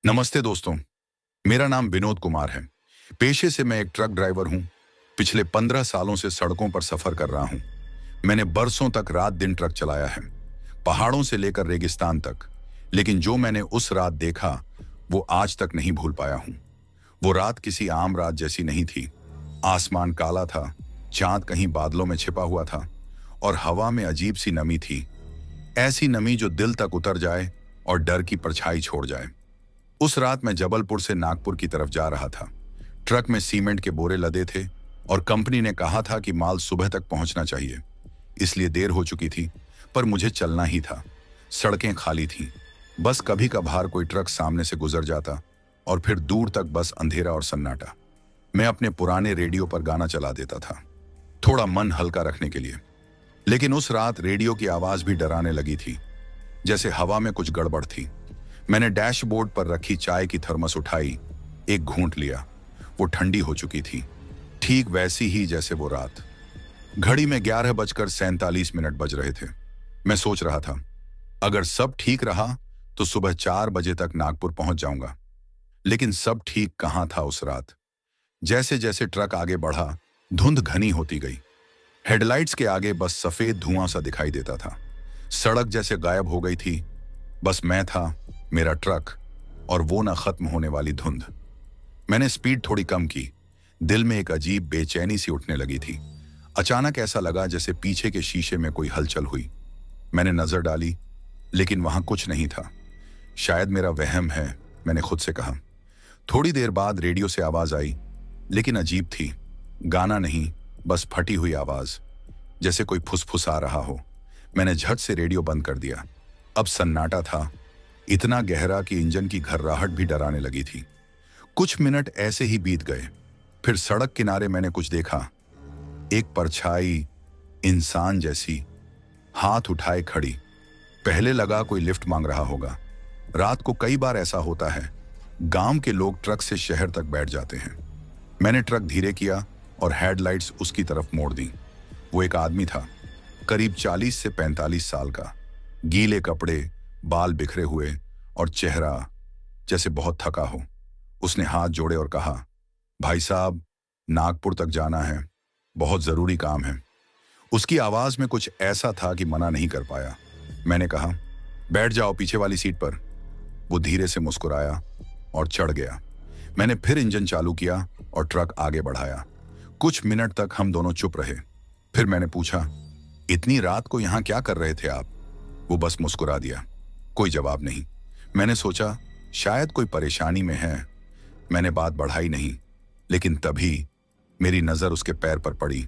नमस्ते दोस्तों। मेरा नाम विनोद कुमार है। पेशे से मैं एक ट्रक ड्राइवर हूं। पिछले 15 सालों से सड़कों पर सफर कर रहा हूं। मैंने बरसों तक रात दिन ट्रक चलाया है, पहाड़ों से लेकर रेगिस्तान तक। लेकिन जो मैंने उस रात देखा वो आज तक नहीं भूल पाया हूं। वो रात किसी आम रात जैसी नहीं थी। आसमान काला था, चांद कहीं बादलों में छिपा हुआ था और हवा में अजीब सी नमी थी। ऐसी नमी जो दिल तक उतर जाए और डर की परछाई छोड़ जाए। उस रात मैं जबलपुर से नागपुर की तरफ जा रहा था। ट्रक में सीमेंट के बोरे लदे थे और कंपनी ने कहा था कि माल सुबह तक पहुंचना चाहिए, इसलिए देर हो चुकी थी। पर मुझे चलना ही था। सड़कें खाली थीं। बस कभी कभार कोई ट्रक सामने से गुजर जाता और फिर दूर तक बस अंधेरा और सन्नाटा। मैं अपने पुराने रेडियो पर गाना चला देता था, थोड़ा मन हल्का रखने के लिए। लेकिन उस रात रेडियो की आवाज भी डराने लगी थी, जैसे हवा में कुछ गड़बड़ थी। मैंने डैशबोर्ड पर रखी चाय की थर्मस उठाई, एक घूंट लिया। वो ठंडी हो चुकी थी, ठीक वैसी ही जैसे वो रात। घड़ी में 11:47 बज रहे थे। मैं सोच रहा था, अगर सब ठीक रहा तो सुबह 4 बजे तक नागपुर पहुंच जाऊंगा। लेकिन सब ठीक कहां था उस रात। जैसे जैसे ट्रक आगे बढ़ा, धुंध घनी होती गई। हेडलाइट्स के आगे बस सफेद धुआं सा दिखाई देता था। सड़क जैसे गायब हो गई थी। बस मैं था, मेरा ट्रक और वो ना खत्म होने वाली धुंध। मैंने स्पीड थोड़ी कम की। दिल में एक अजीब बेचैनी सी उठने लगी थी। अचानक ऐसा लगा जैसे पीछे के शीशे में कोई हलचल हुई। मैंने नजर डाली, लेकिन वहां कुछ नहीं था। शायद मेरा वहम है, मैंने खुद से कहा। थोड़ी देर बाद रेडियो से आवाज आई, लेकिन अजीब थी। गाना नहीं, बस फटी हुई आवाज, जैसे कोई फुसफुसा रहा हो। मैंने झट से रेडियो बंद कर दिया। अब सन्नाटा था, इतना गहरा कि इंजन की घर्राहट भी डराने लगी थी। कुछ मिनट ऐसे ही बीत गए। फिर सड़क किनारे मैंने कुछ देखा। एक परछाई, इंसान जैसी, हाथ उठाए खड़ी। पहले लगा कोई लिफ्ट मांग रहा होगा। रात को कई बार ऐसा होता है, गांव के लोग ट्रक से शहर तक बैठ जाते हैं। मैंने ट्रक धीरे किया और हेडलाइट्स उसकी तरफ मोड़ दी। वो एक आदमी था, करीब 40 से 45 साल का। गीले कपड़े, बाल बिखरे हुए और चेहरा जैसे बहुत थका हो। उसने हाथ जोड़े और कहा, भाई साहब, नागपुर तक जाना है, बहुत जरूरी काम है। उसकी आवाज में कुछ ऐसा था कि मना नहीं कर पाया। मैंने कहा, बैठ जाओ पीछे वाली सीट पर। वो धीरे से मुस्कुराया और चढ़ गया। मैंने फिर इंजन चालू किया और ट्रक आगे बढ़ाया। कुछ मिनट तक हम दोनों चुप रहे। फिर मैंने पूछा, इतनी रात को यहां क्या कर रहे थे आप? वो बस मुस्कुरा दिया, कोई जवाब नहीं। मैंने सोचा शायद कोई परेशानी में है। मैंने बात बढ़ाई नहीं। लेकिन तभी मेरी नजर उसके पैर पर पड़ी।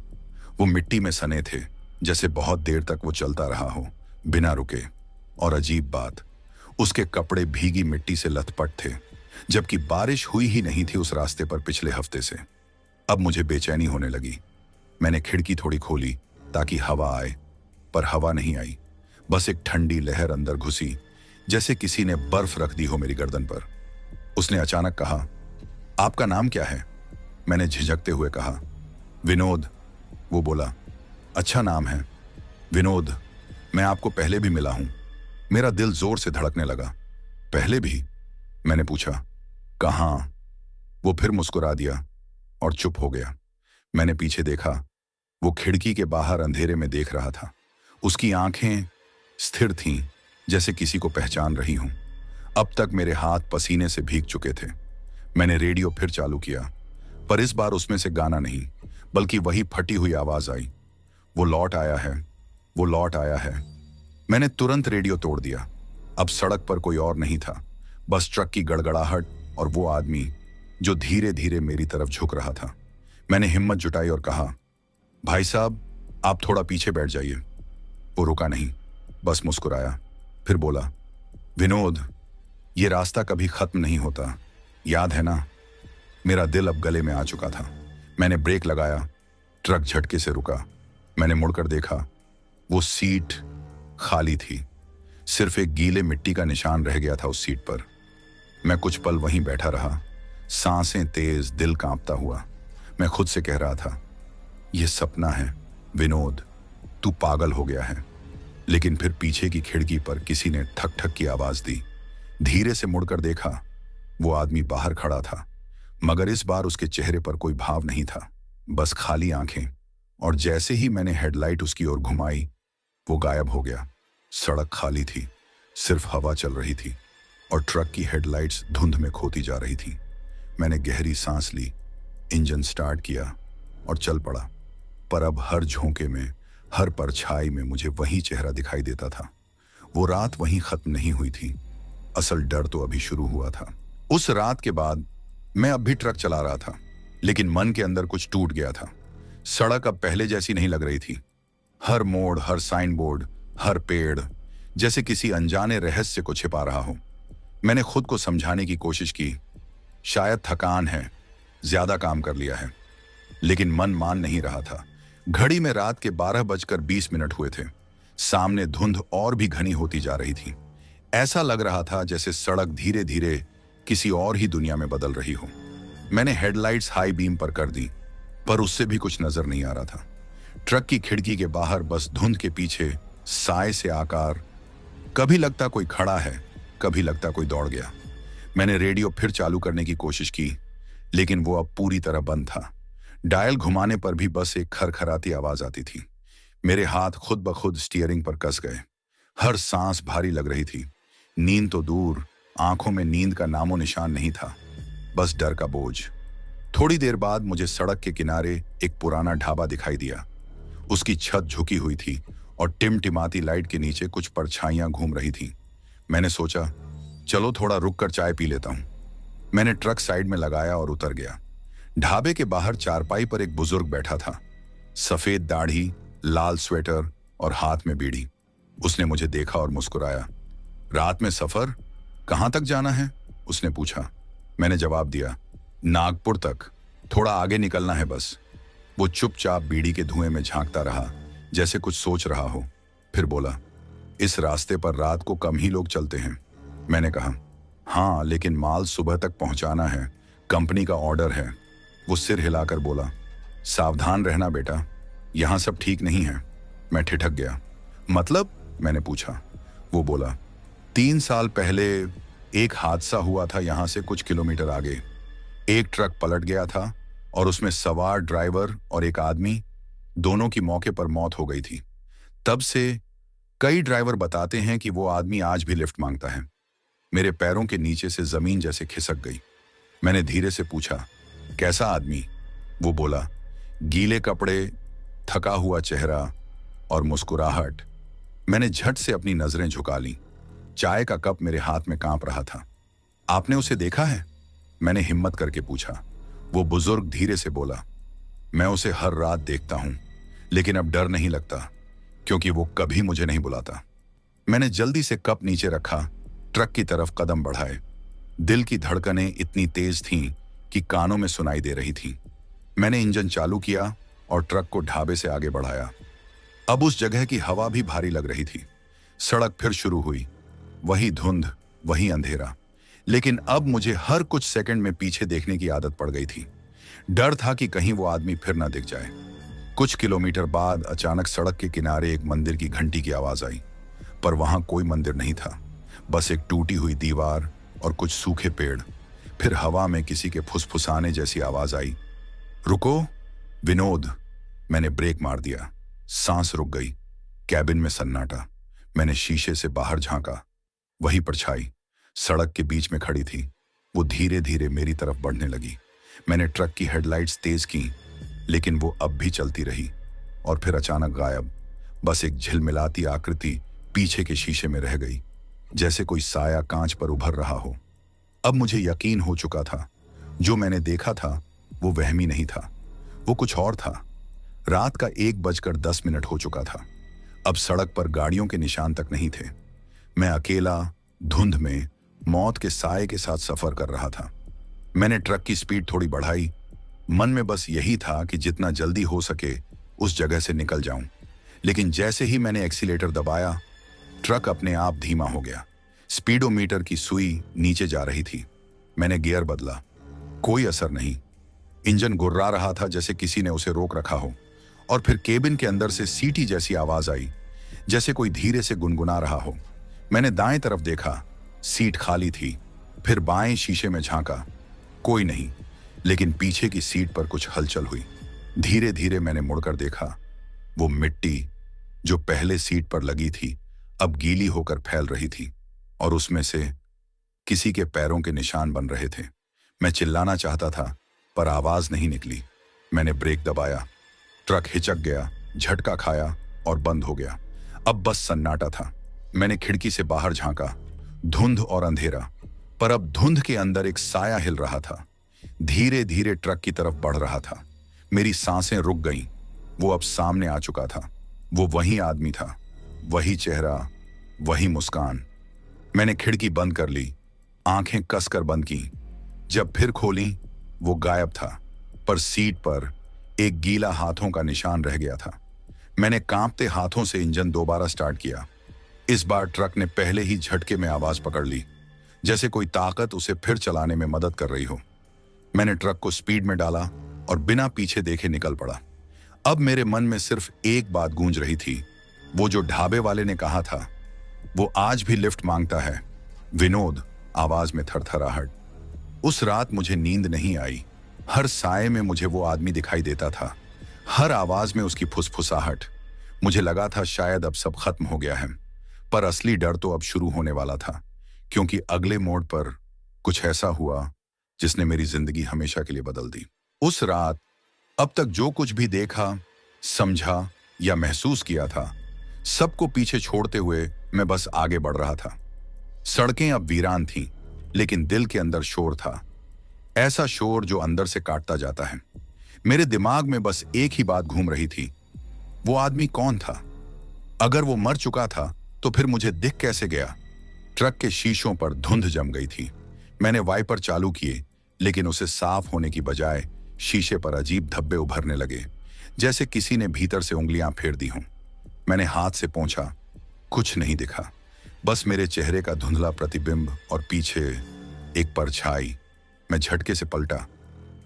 वो मिट्टी में सने थे, जैसे बहुत देर तक वो चलता रहा हो, बिना रुके। और अजीब बात, उसके कपड़े भीगी मिट्टी से लथपथ थे, जबकि बारिश हुई ही नहीं थी उस रास्ते पर पिछले हफ्ते से। अब मुझे बेचैनी होने लगी। मैंने खिड़की थोड़ी खोली ताकि हवा आए, पर हवा नहीं आई। बस एक ठंडी लहर अंदर घुसी, जैसे किसी ने बर्फ रख दी हो मेरी गर्दन पर। उसने अचानक कहा, आपका नाम क्या है? मैंने झिझकते हुए कहा, विनोद। वो बोला, अच्छा नाम है विनोद, मैं आपको पहले भी मिला हूं। मेरा दिल जोर से धड़कने लगा। पहले भी? मैंने पूछा, कहां? वो फिर मुस्कुरा दिया और चुप हो गया। मैंने पीछे देखा। वो खिड़की के बाहर अंधेरे में देख रहा था। उसकी आंखें स्थिर थीं, जैसे किसी को पहचान रही हूं। अब तक मेरे हाथ पसीने से भीग चुके थे। मैंने रेडियो फिर चालू किया, पर इस बार उसमें से गाना नहीं, बल्कि वही फटी हुई आवाज आई, वो लौट आया है, वो लौट आया है। मैंने तुरंत रेडियो तोड़ दिया। अब सड़क पर कोई और नहीं था, बस ट्रक की गड़गड़ाहट और वो आदमी जो धीरे धीरे मेरी तरफ झुक रहा था। मैंने हिम्मत जुटाई और कहा, भाई साहब, आप थोड़ा पीछे बैठ जाइए। वो रुका नहीं, बस मुस्कुराया। फिर बोला, विनोद, ये रास्ता कभी खत्म नहीं होता, याद है ना? मेरा दिल अब गले में आ चुका था। मैंने ब्रेक लगाया। ट्रक झटके से रुका। मैंने मुड़कर देखा। वो सीट खाली थी। सिर्फ एक गीले मिट्टी का निशान रह गया था उस सीट पर। मैं कुछ पल वहीं बैठा रहा, सांसें तेज, दिल कांपता हुआ। मैं खुद से कह रहा था, यह सपना है विनोद, तू पागल हो गया है। लेकिन फिर पीछे की खिड़की पर किसी ने ठक ठक की आवाज दी। धीरे से मुड़कर देखा वो आदमी बाहर खड़ा था, मगर इस बार उसके चेहरे पर कोई भाव नहीं था, बस खाली आंखें। और जैसे ही मैंने हेडलाइट उसकी ओर घुमाई, वो गायब हो गया। सड़क खाली थी, सिर्फ हवा चल रही थी और ट्रक की हेडलाइट्स धुंध में खोती जा रही थी। मैंने गहरी सांस ली, इंजन स्टार्ट किया और चल पड़ा। पर अब हर झोंके में, हर परछाई में मुझे वही चेहरा दिखाई देता था। वो रात वहीं खत्म नहीं हुई थी, असल डर तो अभी शुरू हुआ था। उस रात के बाद मैं अब भी ट्रक चला रहा था, लेकिन मन के अंदर कुछ टूट गया था। सड़क अब पहले जैसी नहीं लग रही थी। हर मोड़, हर साइन बोर्ड, हर पेड़ जैसे किसी अनजाने रहस्य को छिपा रहा हो। मैंने खुद को समझाने की कोशिश की, शायद थकान है, ज्यादा काम कर लिया है, लेकिन मन मान नहीं रहा था। घड़ी में रात के 12:20 हुए थे। सामने धुंध और भी घनी होती जा रही थी। ऐसा लग रहा था जैसे सड़क धीरे धीरे किसी और ही दुनिया में बदल रही हो। मैंने हेडलाइट्स हाई बीम पर कर दी, पर उससे भी कुछ नजर नहीं आ रहा था। ट्रक की खिड़की के बाहर बस धुंध के पीछे साए से आकार, कभी लगता कोई खड़ा है, कभी लगता कोई दौड़ गया। मैंने रेडियो फिर चालू करने की कोशिश की, लेकिन वो अब पूरी तरह बंद था। डायल घुमाने पर भी बस एक खरखराती आवाज आती थी। मेरे हाथ खुद ब खुद स्टीयरिंग पर कस गए। हर सांस भारी लग रही थी। नींद तो दूर, आंखों में नींद का नामो निशान नहीं था, बस डर का बोझ। थोड़ी देर बाद मुझे सड़क के किनारे एक पुराना ढाबा दिखाई दिया। उसकी छत झुकी हुई थी और टिमटिमाती लाइट के नीचे कुछ परछाइयां घूम रही थीं। मैंने सोचा, चलो थोड़ा रुक कर चाय पी लेता हूं। मैंने ट्रक साइड में लगाया और उतर गया। ढाबे के बाहर चारपाई पर एक बुजुर्ग बैठा था, सफेद दाढ़ी, लाल स्वेटर और हाथ में बीड़ी। उसने मुझे देखा और मुस्कुराया। रात में सफर, कहां तक जाना है? उसने पूछा। मैंने जवाब दिया, नागपुर तक, थोड़ा आगे निकलना है बस। वो चुपचाप बीड़ी के धुएं में झांकता रहा, जैसे कुछ सोच रहा हो। फिर बोला, इस रास्ते पर रात को कम ही लोग चलते हैं। मैंने कहा, हाँ, लेकिन माल सुबह तक पहुंचाना है, कंपनी का ऑर्डर है। वो सिर हिलाकर बोला, सावधान रहना बेटा, यहां सब ठीक नहीं है। मैं ठिठक गया। मतलब? मैंने पूछा। वो बोला, 3 साल पहले एक हादसा हुआ था यहां से कुछ किलोमीटर आगे। एक ट्रक पलट गया था और उसमें सवार ड्राइवर और एक आदमी, दोनों की मौके पर मौत हो गई थी। तब से कई ड्राइवर बताते हैं कि वो आदमी आज भी लिफ्ट मांगता है। मेरे पैरों के नीचे से जमीन जैसे खिसक गई। मैंने धीरे से पूछा, कैसा आदमी? वो बोला, गीले कपड़े, थका हुआ चेहरा और मुस्कुराहट। मैंने झट से अपनी नजरें झुका ली। चाय का कप मेरे हाथ में कांप रहा था। आपने उसे देखा है? मैंने हिम्मत करके पूछा। वो बुजुर्ग धीरे से बोला, मैं उसे हर रात देखता हूं, लेकिन अब डर नहीं लगता, क्योंकि वो कभी मुझे नहीं बुलाता। मैंने जल्दी से कप नीचे रखा, ट्रक की तरफ कदम बढ़ाए। दिल की धड़कनें इतनी तेज थीं कि कानों में सुनाई दे रही थीं। मैंने इंजन चालू किया और ट्रक को ढाबे से आगे बढ़ाया। अब उस जगह की हवा भी भारी लग रही थी। सड़क फिर शुरू हुई, वही धुंध, वही अंधेरा, लेकिन अब मुझे हर कुछ सेकंड में पीछे देखने की आदत पड़ गई थी। डर था कि कहीं वो आदमी फिर ना दिख जाए। कुछ किलोमीटर बाद अचानक सड़क के किनारे एक मंदिर की घंटी की आवाज आई, पर वहां कोई मंदिर नहीं था, बस एक टूटी हुई दीवार और कुछ सूखे पेड़। फिर हवा में किसी के फुसफुसाने जैसी आवाज आई, रुको विनोद। मैंने ब्रेक मार दिया। सांस रुक गई। कैबिन में सन्नाटा। मैंने शीशे से बाहर झांका। वही परछाई सड़क के बीच में खड़ी थी। वो धीरे धीरे मेरी तरफ बढ़ने लगी। मैंने ट्रक की हेडलाइट्स तेज की, लेकिन वो अब भी चलती रही और फिर अचानक गायब। बस एक झिलमिलाती आकृति पीछे के शीशे में रह गई, जैसे कोई साया कांच पर उभर रहा हो। अब मुझे यकीन हो चुका था, जो मैंने देखा था वो वहमी नहीं था, वो कुछ और था। रात का 1:10 हो चुका था। अब सड़क पर गाड़ियों के निशान तक नहीं थे। मैं अकेला, धुंध में, मौत के साए के साथ सफर कर रहा था। मैंने ट्रक की स्पीड थोड़ी बढ़ाई। मन में बस यही था कि जितना जल्दी हो सके उस जगह से निकल जाऊं। लेकिन जैसे ही मैंने एक्सीलेटर दबाया, ट्रक अपने आप धीमा हो गया। स्पीडोमीटर की सुई नीचे जा रही थी। मैंने गियर बदला, कोई असर नहीं। इंजन गुर्रा रहा था जैसे किसी ने उसे रोक रखा हो। और फिर केबिन के अंदर से सीटी जैसी आवाज आई, जैसे कोई धीरे से गुनगुना रहा हो। मैंने दाएं तरफ देखा, सीट खाली थी। फिर बाएं शीशे में झांका, कोई नहीं, लेकिन पीछे की सीट पर कुछ हलचल हुई। धीरे धीरे मैंने मुड़कर देखा। वो मिट्टी जो पहले सीट पर लगी थी अब गीली होकर फैल रही थी और उसमें से किसी के पैरों के निशान बन रहे थे। मैं चिल्लाना चाहता था पर आवाज नहीं निकली। मैंने ब्रेक दबाया, ट्रक हिचक गया, झटका खाया और बंद हो गया। अब बस सन्नाटा था। मैंने खिड़की से बाहर झांका, धुंध और अंधेरा, पर अब धुंध के अंदर एक साया हिल रहा था। धीरे धीरे ट्रक की तरफ बढ़ रहा था। मेरी सांसें रुक गईं। वो अब सामने आ चुका था। वो वही आदमी था, वही चेहरा, वही मुस्कान। मैंने खिड़की बंद कर ली, आंखें कसकर बंद की। जब फिर खोली, वो गायब था, पर सीट पर एक गीला हाथों का निशान रह गया था। मैंने कांपते हाथों से इंजन दोबारा स्टार्ट किया। इस बार ट्रक ने पहले ही झटके में आवाज पकड़ ली, जैसे कोई ताकत उसे फिर चलाने में मदद कर रही हो। मैंने ट्रक को स्पीड में डाला और बिना पीछे देखे निकल पड़ा। अब मेरे मन में सिर्फ एक बात गूंज रही थी, वो जो ढाबे वाले ने कहा था, वो आज भी लिफ्ट मांगता है। विनोद, आवाज में थरथराहट। उस रात मुझे नींद नहीं आई। हर साए में मुझे वो आदमी दिखाई देता था, हर आवाज में उसकी फुसफुसाहट। मुझे लगा था शायद अब सब खत्म हो गया है, पर असली डर तो अब शुरू होने वाला था, क्योंकि अगले मोड़ पर कुछ ऐसा हुआ जिसने मेरी जिंदगी हमेशा के लिए बदल दी। उस रात अब तक जो कुछ भी देखा, समझा या महसूस किया था, सबको पीछे छोड़ते हुए मैं बस आगे बढ़ रहा था। सड़कें अब वीरान थीं, लेकिन दिल के अंदर शोर था, ऐसा शोर जो अंदर से काटता जाता है। मेरे दिमाग में बस एक ही बात घूम रही थी, वो आदमी कौन था? अगर वो मर चुका था तो फिर मुझे दिख कैसे गया? ट्रक के शीशों पर धुंध जम गई थी। मैंने वाइपर चालू किए, लेकिन उसे साफ होने की बजाय शीशे पर अजीब धब्बे उभरने लगे, जैसे किसी ने भीतर से उंगलियां फेर दी हों। मैंने हाथ से पोंछा, कुछ नहीं दिखा, बस मेरे चेहरे का धुंधला प्रतिबिंब और पीछे एक परछाई। मैं झटके से पलटा,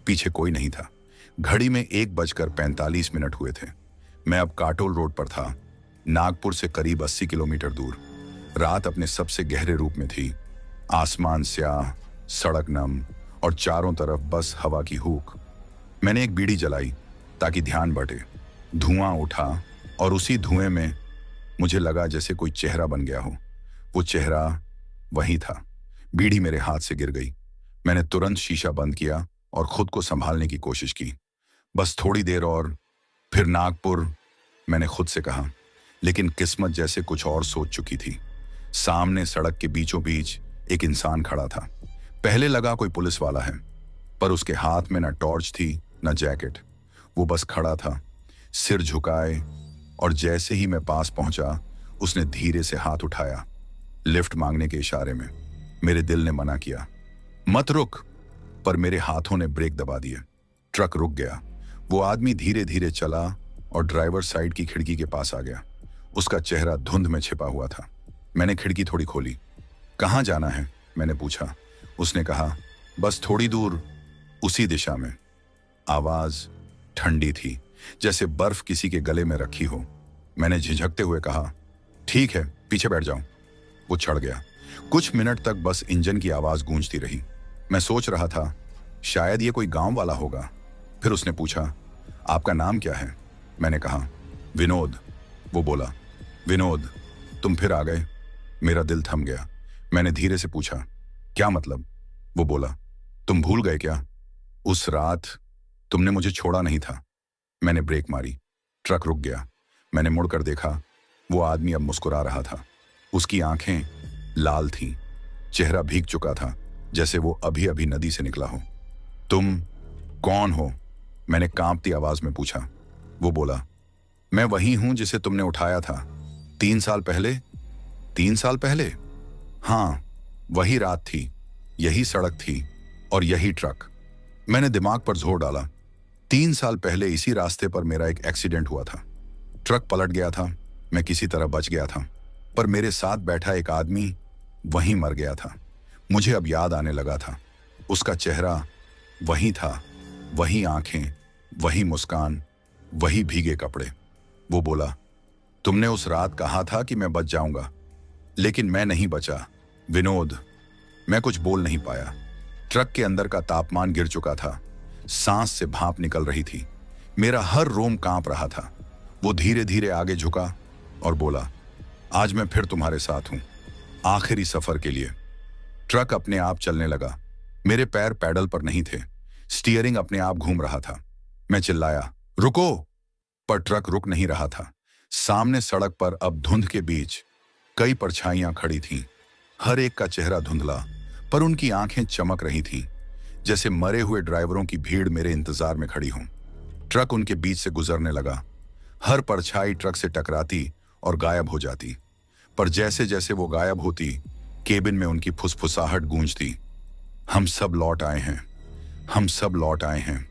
पीछे कोई नहीं था। घड़ी में 1:45 हुए थे। मैं अब काटोल रोड पर था, नागपुर से करीब 80 किलोमीटर दूर। रात अपने सबसे गहरे रूप में थी। आसमान स्याह, सड़क नम और चारों तरफ बस हवा की हूक। मैंने एक बीड़ी जलाई ताकि ध्यान बटे। धुआं उठा और उसी धुएं में मुझे लगा जैसे कोई चेहरा बन गया हो। वो चेहरा वही था। बीड़ी मेरे हाथ से गिर गई। मैंने तुरंत शीशा बंद किया और खुद को संभालने की कोशिश की। बस थोड़ी देर और फिर नागपुर, मैंने खुद से कहा, लेकिन किस्मत जैसे कुछ और सोच चुकी थी। सामने सड़क के बीचों बीच एक इंसान खड़ा था। पहले लगा कोई पुलिस वाला है, पर उसके हाथ में न टॉर्च थी न जैकेट। वो बस खड़ा था, सिर झुकाए, और जैसे ही मैं पास पहुंचा, उसने धीरे से हाथ उठाया, लिफ्ट मांगने के इशारे में। मेरे दिल ने मना किया, मत रुक, पर मेरे हाथों ने ब्रेक दबा दिए। ट्रक रुक गया। वो आदमी धीरे धीरे चला और ड्राइवर साइड की खिड़की के पास आ गया। उसका चेहरा धुंध में छिपा हुआ था। मैंने खिड़की थोड़ी खोली। कहाँ जाना है? मैंने पूछा। उसने कहा, बस थोड़ी दूर, उसी दिशा में। आवाज ठंडी थी, जैसे बर्फ किसी के गले में रखी हो। मैंने झिझकते हुए कहा, ठीक है, पीछे बैठ जाऊं। वो चढ़ गया। कुछ मिनट तक बस इंजन की आवाज गूंजती रही। मैं सोच रहा था शायद ये कोई गांव वाला होगा। फिर उसने पूछा, आपका नाम क्या है? मैंने कहा, विनोद। वो बोला, विनोद, तुम फिर आ गए। मेरा दिल थम गया। मैंने धीरे से पूछा, क्या मतलब? वो बोला, तुम भूल गए क्या? उस रात तुमने मुझे छोड़ा नहीं था। मैंने ब्रेक मारी। ट्रक रुक गया। मैंने मुड़कर देखा। वो आदमी अब मुस्कुरा रहा था। उसकी आंखें लाल थीं, चेहरा भीग चुका था, जैसे वो अभी अभी नदी से निकला हो। तुम कौन हो? मैंने कांपती आवाज में पूछा। वो बोला, मैं वही हूं जिसे तुमने उठाया था 3 साल पहले। 3 साल पहले? हाँ, वही रात थी, यही सड़क थी और यही ट्रक। मैंने दिमाग पर जोर डाला। 3 साल पहले इसी रास्ते पर मेरा एक एक्सीडेंट हुआ था। ट्रक पलट गया था, मैं किसी तरह बच गया था, पर मेरे साथ बैठा एक आदमी वहीं मर गया था। मुझे अब याद आने लगा था। उसका चेहरा वही था, वही आंखें, वही मुस्कान, वही भीगे कपड़े। वो बोला, तुमने उस रात कहा था कि मैं बच जाऊंगा, लेकिन मैं नहीं बचा। विनोद, मैं कुछ बोल नहीं पाया। ट्रक के अंदर का तापमान गिर चुका था, सांस से भाप निकल रही थी, मेरा हर रोम कांप रहा था। वो धीरे धीरे आगे झुका और बोला, आज मैं फिर तुम्हारे साथ हूं, आखिरी सफर के लिए। ट्रक अपने आप चलने लगा, मेरे पैर पैडल पर नहीं थे, स्टीयरिंग अपने आप घूम रहा था। मैं चिल्लाया, रुको, पर ट्रक रुक नहीं रहा था। सामने सड़क पर अब धुंध के बीच कई परछाइयां खड़ी थीं। हर एक का चेहरा धुंधला, पर उनकी आंखें चमक रही थीं, जैसे मरे हुए ड्राइवरों की भीड़ मेरे इंतजार में खड़ी हों। ट्रक उनके बीच से गुजरने लगा। हर परछाई ट्रक से टकराती और गायब हो जाती, पर जैसे जैसे वो गायब होती, केबिन में उनकी फुसफुसाहट गूंजती, हम सब लौट आए हैं, हम सब लौट आए हैं।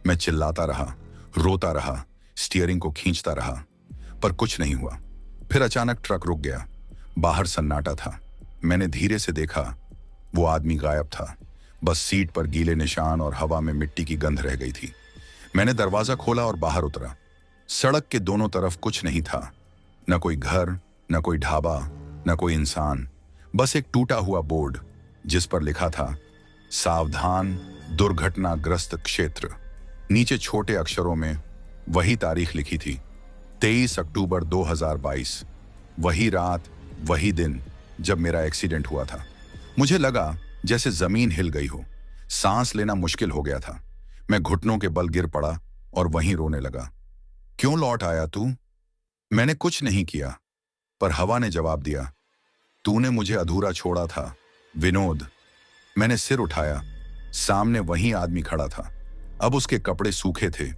मैं चिल्लाता रहा, रोता रहा, स्टीयरिंग को खींचता रहा, पर कुछ नहीं हुआ। फिर अचानक ट्रक रुक गया। बाहर सन्नाटा था। मैंने धीरे से देखा, वो आदमी गायब था। बस सीट पर गीले निशान और हवा में मिट्टी की गंध रह गई थी। मैंने दरवाजा खोला और बाहर उतरा। सड़क के दोनों तरफ कुछ नहीं था, न कोई घर, न कोई ढाबा, न कोई इंसान, बस एक टूटा हुआ बोर्ड जिस पर लिखा था, सावधान, दुर्घटनाग्रस्त क्षेत्र। नीचे छोटे अक्षरों में वही तारीख लिखी थी, 23 अक्टूबर 2022। वही रात, वही दिन जब मेरा एक्सीडेंट हुआ था। मुझे लगा जैसे जमीन हिल गई हो, सांस लेना मुश्किल हो गया था। मैं घुटनों के बल गिर पड़ा और वहीं रोने लगा। क्यों लौट आया तू? मैंने कुछ नहीं किया, पर हवा ने जवाब दिया, तूने मुझे अधूरा छोड़ा था, विनोद। मैंने सिर उठाया। सामने वही आदमी खड़ा था। अब उसके कपड़े सूखे थे,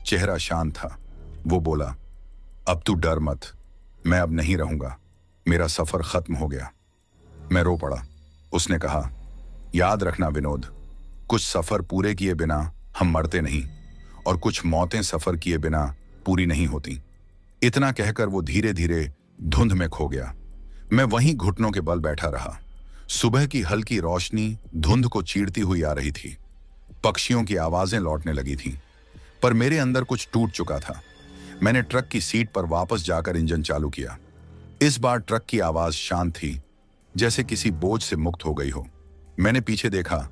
चेहरा शांत था। वो बोला, अब तू डर मत, मैं अब नहीं रहूंगा, मेरा सफर खत्म हो गया। मैं रो पड़ा। उसने कहा, याद रखना विनोद, कुछ सफर पूरे किए बिना हम मरते नहीं, और कुछ मौतें सफर किए बिना पूरी नहीं होती। इतना कहकर वो धीरे धीरे धुंध में खो गया। मैं वहीं घुटनों के बल बैठा रहा। सुबह की हल्की रोशनी धुंध को चीरती हुई आ रही थी। पक्षियों की आवाजें लौटने लगी थीं, पर मेरे अंदर कुछ टूट चुका था। मैंने ट्रक की सीट पर वापस जाकर इंजन चालू किया। इस बार ट्रक की आवाज शांत थी, जैसे किसी बोझ से मुक्त हो गई हो। मैंने पीछे देखा,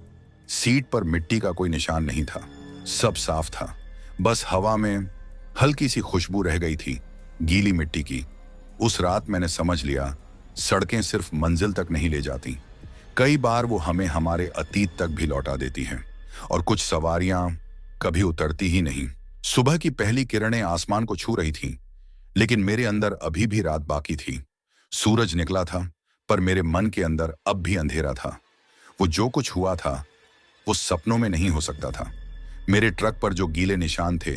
सीट पर मिट्टी का कोई निशान नहीं था, सब साफ था। बस हवा में हल्की सी खुशबू रह गई थी, गीली मिट्टी की। उस रात मैंने समझ लिया, सड़कें सिर्फ मंजिल तक नहीं ले जाती, कई बार वो हमें हमारे अतीत तक भी लौटा देती हैं, और कुछ सवारियां कभी उतरती ही नहीं। सुबह की पहली किरणें आसमान को छू रही थीं, लेकिन मेरे अंदर अभी भी रात बाकी थी। सूरज निकला था, पर मेरे मन के अंदर अब भी अंधेरा था। वो जो कुछ हुआ था, वो सपनों में नहीं हो सकता था। मेरे ट्रक पर जो गीले निशान थे,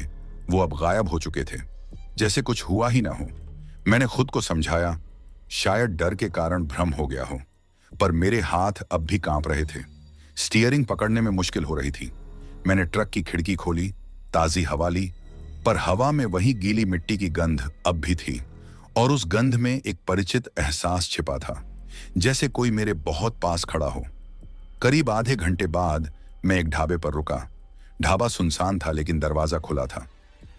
वो अब गायब हो चुके थे, जैसे कुछ हुआ ही ना हो। मैंने खुद को समझाया, शायद डर के कारण भ्रम हो गया हो, पर मेरे हाथ अब भी कांप रहे थे। स्टीयरिंग पकड़ने में मुश्किल हो रही थी। मैंने ट्रक की खिड़की खोली, ताजी हवा ली, पर हवा में वही गीली मिट्टी की गंध अब भी थी, और उस गंध में एक परिचित एहसास छिपा था, जैसे कोई मेरे बहुत पास खड़ा हो। करीब आधे घंटे बाद मैं एक ढाबे पर रुका। ढाबा सुनसान था, लेकिन दरवाजा खुला था।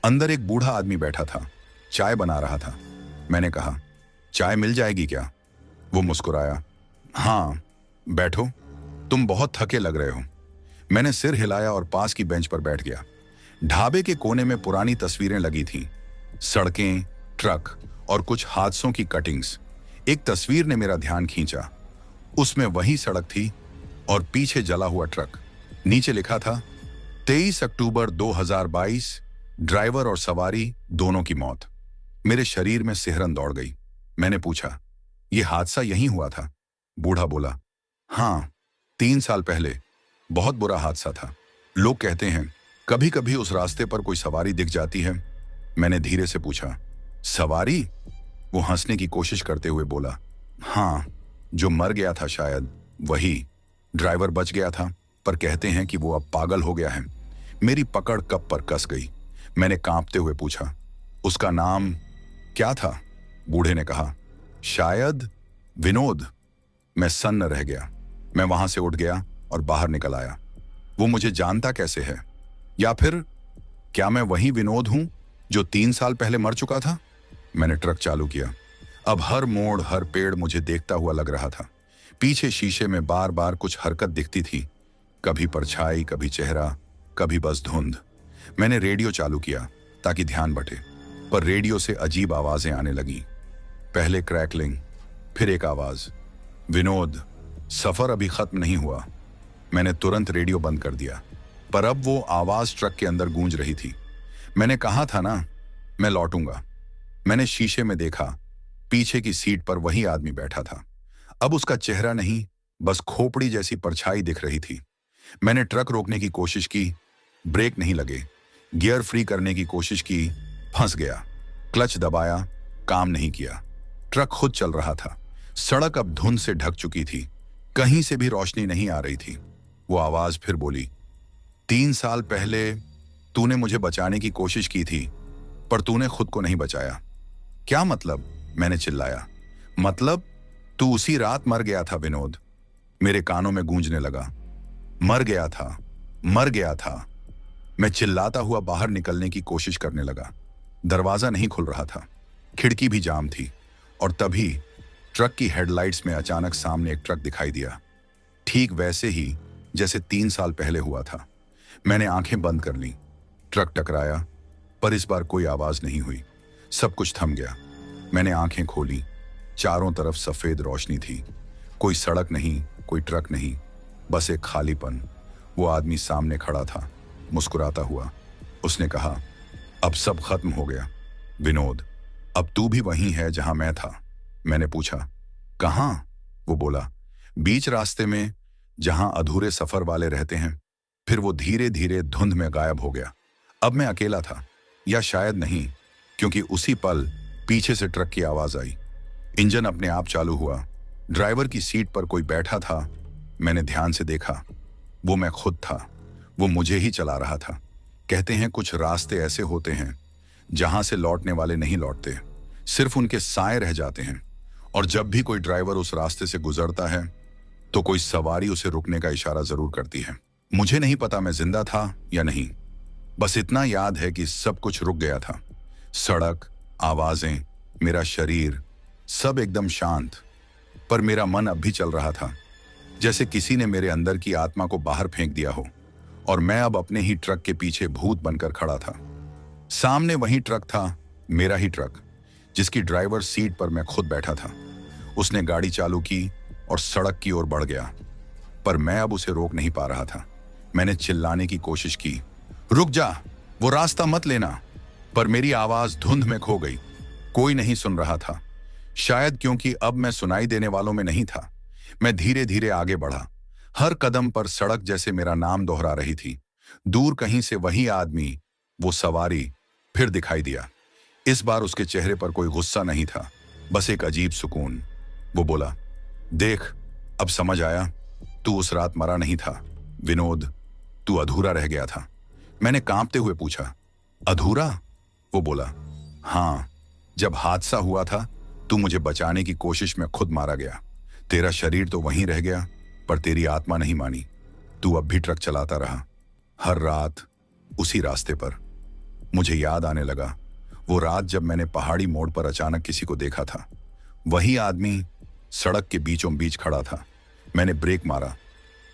अंदर एक बूढ़ा आदमी बैठा था, चाय बना रहा था। मैंने कहा, चाय मिल जाएगी क्या? वो मुस्कुराया, हाँ बैठो, तुम बहुत थके लग रहे हो। मैंने सिर हिलाया और पास की बेंच पर बैठ गया। ढाबे के कोने में पुरानी तस्वीरें लगी थीं, सड़कें, ट्रक और कुछ हादसों की कटिंग्स। एक तस्वीर ने मेरा ध्यान खींचा। उसमें वही सड़क थी और पीछे जला हुआ ट्रक। नीचे लिखा था, 23 अक्टूबर 2022, ड्राइवर और सवारी दोनों की मौत। मेरे शरीर में सिहरन दौड़ गई। मैंने पूछा, यह हादसा यहीं हुआ था? बूढ़ा बोला, हाँ, 3 साल पहले बहुत बुरा हादसा था। लोग कहते हैं कभी कभी उस रास्ते पर कोई सवारी दिख जाती है। मैंने धीरे से पूछा, सवारी? वो हंसने की कोशिश करते हुए बोला, हाँ, जो मर गया था शायद वही। ड्राइवर बच गया था, पर कहते हैं कि वो अब पागल हो गया है। मेरी पकड़ कप पर कस गई। मैंने कांपते हुए पूछा, उसका नाम क्या था? बूढ़े ने कहा, शायद विनोद। मैं सन्न रह गया। मैं वहां से उठ गया और बाहर निकल आया। वो मुझे जानता कैसे है? या फिर क्या मैं वही विनोद हूं जो 3 साल पहले मर चुका था? मैंने ट्रक चालू किया। अब हर मोड़, हर पेड़ मुझे देखता हुआ लग रहा था। पीछे शीशे में बार बार कुछ हरकत दिखती थी, कभी परछाई, कभी चेहरा, कभी बस धुंध। मैंने रेडियो चालू किया ताकि ध्यान बटे, पर रेडियो से अजीब आवाजें आने लगी। पहले क्रैकलिंग, फिर एक आवाज, विनोद, सफर अभी खत्म नहीं हुआ। मैंने तुरंत रेडियो बंद कर दिया, पर अब वो आवाज ट्रक के अंदर गूंज रही थी। मैंने कहा था ना, मैं लौटूंगा। मैंने शीशे में देखा, पीछे की सीट पर वही आदमी बैठा था। अब उसका चेहरा नहीं, बस खोपड़ी जैसी परछाई दिख रही थी। मैंने ट्रक रोकने की कोशिश की, ब्रेक नहीं लगे। गियर फ्री करने की कोशिश की, फंस गया। क्लच दबाया, काम नहीं किया। ट्रक खुद चल रहा था। सड़क अब धुंध से ढक चुकी थी, कहीं से भी रोशनी नहीं आ रही थी। वो आवाज फिर बोली, 3 साल पहले तूने मुझे बचाने की कोशिश की थी, पर तूने खुद को नहीं बचाया। क्या मतलब? मैंने चिल्लाया। मतलब तू उसी रात मर गया था विनोद। मेरे कानों में गूंजने लगा, मर गया था, मर गया था। मैं चिल्लाता हुआ बाहर निकलने की कोशिश करने लगा। दरवाजा नहीं खुल रहा था, खिड़की भी जाम थी, और तभी ट्रक की हेडलाइट्स में अचानक सामने एक ट्रक दिखाई दिया, ठीक वैसे ही जैसे 3 साल पहले हुआ था। मैंने आंखें बंद कर ली। ट्रक टकराया, पर इस बार कोई आवाज नहीं हुई। सब कुछ थम गया। मैंने आंखें खोली। चारों तरफ सफेद रोशनी थी। कोई सड़क नहीं, कोई ट्रक नहीं, बस एक खालीपन। वो आदमी सामने खड़ा था, मुस्कुराता हुआ। उसने कहा, अब सब खत्म हो गया विनोद, अब तू भी वहीं है जहां मैं था। मैंने पूछा, कहां? वो बोला, बीच रास्ते में, जहां अधूरे सफर वाले रहते हैं। फिर वो धीरे धीरे धुंध में गायब हो गया। अब मैं अकेला था, या शायद नहीं, क्योंकि उसी पल पीछे से ट्रक की आवाज आई। इंजन अपने आप चालू हुआ। ड्राइवर की सीट पर कोई बैठा था। मैंने ध्यान से देखा, वो मैं खुद था। वो मुझे ही चला रहा था। कहते हैं कुछ रास्ते ऐसे होते हैं जहां से लौटने वाले नहीं लौटते, सिर्फ उनके साए रह जाते हैं। और जब भी कोई ड्राइवर उस रास्ते से गुजरता है तो कोई सवारी उसे रुकने का इशारा जरूर करती है। मुझे नहीं पता मैं जिंदा था या नहीं, बस इतना याद है कि सब कुछ रुक गया था। सड़क, आवाजें, मेरा शरीर, सब एकदम शांत। पर मेरा मन अब भी चल रहा था, जैसे किसी ने मेरे अंदर की आत्मा को बाहर फेंक दिया हो, और मैं अब अपने ही ट्रक के पीछे भूत बनकर खड़ा था। सामने वही ट्रक था, मेरा ही ट्रक, जिसकी ड्राइवर सीट पर मैं खुद बैठा था। उसने गाड़ी चालू की और सड़क की ओर बढ़ गया, पर मैं अब उसे रोक नहीं पा रहा था। मैंने चिल्लाने की कोशिश की, रुक जा, वो रास्ता मत लेना, पर मेरी आवाज धुंध में खो गई। कोई नहीं सुन रहा था, शायद क्योंकि अब मैं सुनाई देने वालों में नहीं था। मैं धीरे धीरे आगे बढ़ा। हर कदम पर सड़क जैसे मेरा नाम दोहरा रही थी। दूर कहीं से वही आदमी, वो सवारी, फिर दिखाई दिया। इस बार उसके चेहरे पर कोई गुस्सा नहीं था, बस एक अजीब सुकून। वो बोला, देख, अब समझ आया, तू उस रात मरा नहीं था विनोद, तू अधूरा रह गया था। मैंने कांपते हुए पूछा, अधूरा? वो बोला, हाँ, जब हादसा हुआ था तू मुझे बचाने की कोशिश में खुद मारा गया। तेरा शरीर तो वहीं रह गया, पर तेरी आत्मा नहीं मानी। तू अब भी ट्रक चलाता रहा, हर रात उसी रास्ते पर। मुझे याद आने लगा वो रात जब मैंने पहाड़ी मोड़ पर अचानक किसी को देखा था। वही आदमी सड़क के बीचों बीच खड़ा था। मैंने ब्रेक मारा,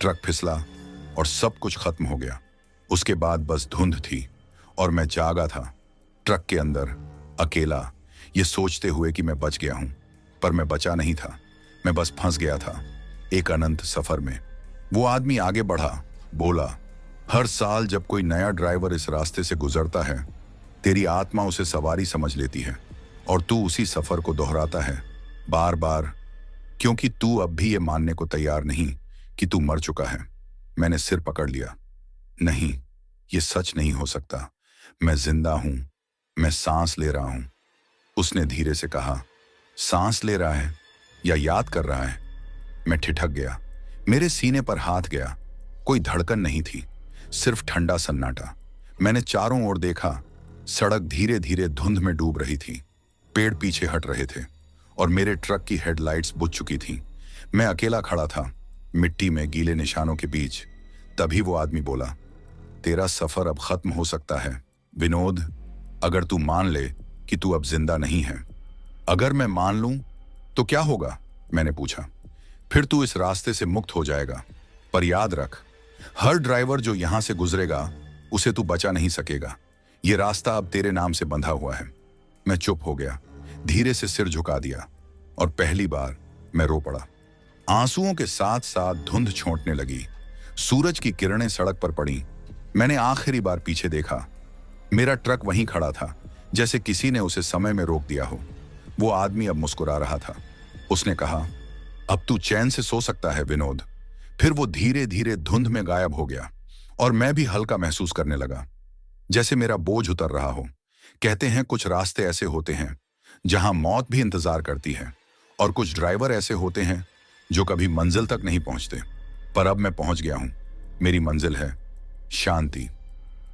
ट्रक फिसला और सब कुछ खत्म हो गया। उसके बाद बस धुंध थी और मैं जागा था, ट्रक के अंदर, अकेला, ये सोचते हुए कि मैं बच गया हूं। पर मैं बचा नहीं था, मैं बस फंस गया था एक अनंत सफर में। वो आदमी आगे बढ़ा, बोला, हर साल जब कोई नया ड्राइवर इस रास्ते से गुजरता है, तेरी आत्मा उसे सवारी समझ लेती है, और तू उसी सफर को दोहराता है बार बार, क्योंकि तू अब भी ये मानने को तैयार नहीं कि तू मर चुका है। मैंने सिर पकड़ लिया, नहीं, ये सच नहीं हो सकता। मैं जिंदा हूं, मैं सांस ले रहा हूं। उसने धीरे से कहा, सांस ले रहा है या याद कर रहा है? मैं ठिठक गया। मेरे सीने पर हाथ गया। कोई धड़कन नहीं थी, सिर्फ ठंडा सन्नाटा। मैंने चारों ओर देखा। सड़क धीरे धीरे धुंध में डूब रही थी। पेड़ पीछे हट रहे थे और मेरे ट्रक की हेडलाइट्स बुझ चुकी थीं। मैं अकेला खड़ा था, मिट्टी में गीले निशानों के बीच। तभी वो आदमी बोला, तेरा सफर अब खत्म हो सकता है विनोद, अगर तू मान ले कि तू अब जिंदा नहीं है। अगर मैं मान लूं तो क्या होगा? मैंने पूछा। फिर तू इस रास्ते से मुक्त हो जाएगा। पर याद रख, हर ड्राइवर जो यहां से गुजरेगा उसे तू बचा नहीं सकेगा। ये रास्ता अब तेरे नाम से बंधा हुआ है। मैं चुप हो गया, धीरे से सिर झुका दिया और पहली बार मैं रो पड़ा। आंसुओं के साथ साथ धुंध छोंटने लगी। सूरज की किरणें सड़क पर पड़ी। मैंने आखिरी बार पीछे देखा। मेरा ट्रक वहीं खड़ा था, जैसे किसी ने उसे समय में रोक दिया हो। वो आदमी अब मुस्कुरा रहा था। उसने कहा, अब तू चैन से सो सकता है विनोद। फिर वो धीरे धीरे धुंध में गायब हो गया और मैं भी हल्का महसूस करने लगा, जैसे मेरा बोझ उतर रहा हो। कहते हैं कुछ रास्ते ऐसे होते हैं जहां मौत भी इंतजार करती है, और कुछ ड्राइवर ऐसे होते हैं जो कभी मंजिल तक नहीं पहुंचते। पर अब मैं पहुंच गया हूं। मेरी मंजिल है शांति।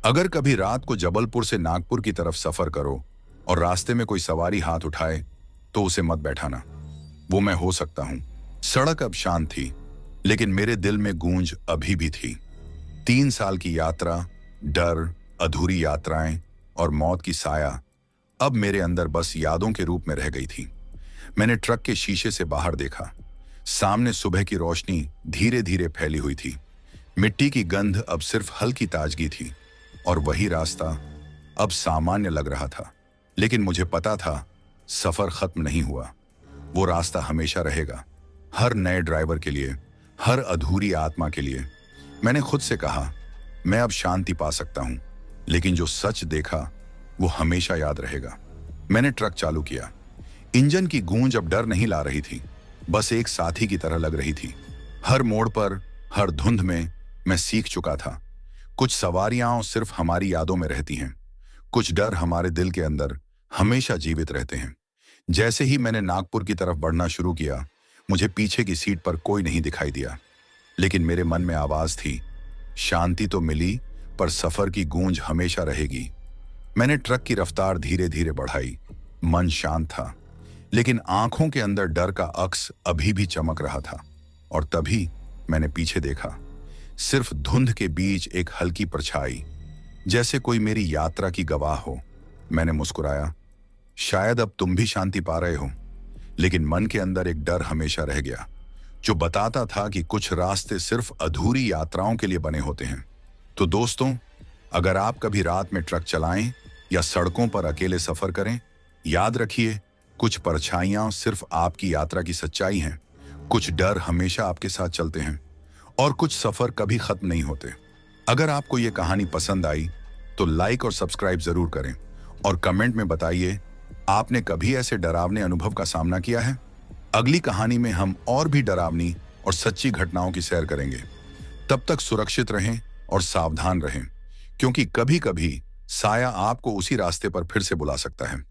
अगर कभी रात को जबलपुर से नागपुर की तरफ सफर करो और रास्ते में कोई सवारी हाथ उठाए तो उसे मत बैठाना। वो मैं हो सकता हूं। सड़क अब शांत थी, लेकिन मेरे दिल में गूंज अभी भी थी। 3 साल की यात्रा, डर, अधूरी यात्राएं और मौत की साया अब मेरे अंदर बस यादों के रूप में रह गई थी। मैंने ट्रक के शीशे से बाहर देखा। सामने सुबह की रोशनी धीरे धीरे फैली हुई थी। मिट्टी की गंध अब सिर्फ हल्की ताजगी थी और वही रास्ता अब सामान्य लग रहा था। लेकिन मुझे पता था सफर खत्म नहीं हुआ। वो रास्ता हमेशा रहेगा, हर नए ड्राइवर के लिए, हर अधूरी आत्मा के लिए। मैंने खुद से कहा, मैं अब शांति पा सकता हूं, लेकिन जो सच देखा वो हमेशा याद रहेगा। मैंने ट्रक चालू किया। इंजन की गूंज अब डर नहीं ला रही थी, बस एक साथी की तरह लग रही थी। हर मोड़ पर, हर धुंध में मैं सीख चुका था, कुछ सवारियां सिर्फ हमारी यादों में रहती हैं, कुछ डर हमारे दिल के अंदर हमेशा जीवित रहते हैं। जैसे ही मैंने नागपुर की तरफ बढ़ना शुरू किया, मुझे पीछे की सीट पर कोई नहीं दिखाई दिया, लेकिन मेरे मन में आवाज थी, शांति तो मिली पर सफर की गूंज हमेशा रहेगी। मैंने ट्रक की रफ्तार धीरे धीरे बढ़ाई। मन शांत था, लेकिन आंखों के अंदर डर का अक्स अभी भी चमक रहा था। और तभी मैंने पीछे देखा। सिर्फ धुंध के बीच एक हल्की परछाई, जैसे कोई मेरी यात्रा की गवाह हो। मैंने मुस्कुराया। शायद अब तुम भी शांति पा रहे हो। लेकिन मन के अंदर एक डर हमेशा रह गया, जो बताता था कि कुछ रास्ते सिर्फ अधूरी यात्राओं के लिए बने होते हैं। तो दोस्तों, अगर आप कभी रात में ट्रक चलाएं या सड़कों पर अकेले सफर करें, याद रखिए, कुछ परछाइयां सिर्फ आपकी यात्रा की सच्चाई हैं, कुछ डर हमेशा आपके साथ चलते हैं, और कुछ सफर कभी खत्म नहीं होते। अगर आपको ये कहानी पसंद आई तो लाइक और सब्सक्राइब जरूर करें, और कमेंट में बताइए आपने कभी ऐसे डरावने अनुभव का सामना किया है। अगली कहानी में हम और भी डरावनी और सच्ची घटनाओं की सैर करेंगे। तब तक सुरक्षित रहें और सावधान रहें, क्योंकि कभी कभी साया आपको उसी रास्ते पर फिर से बुला सकता है।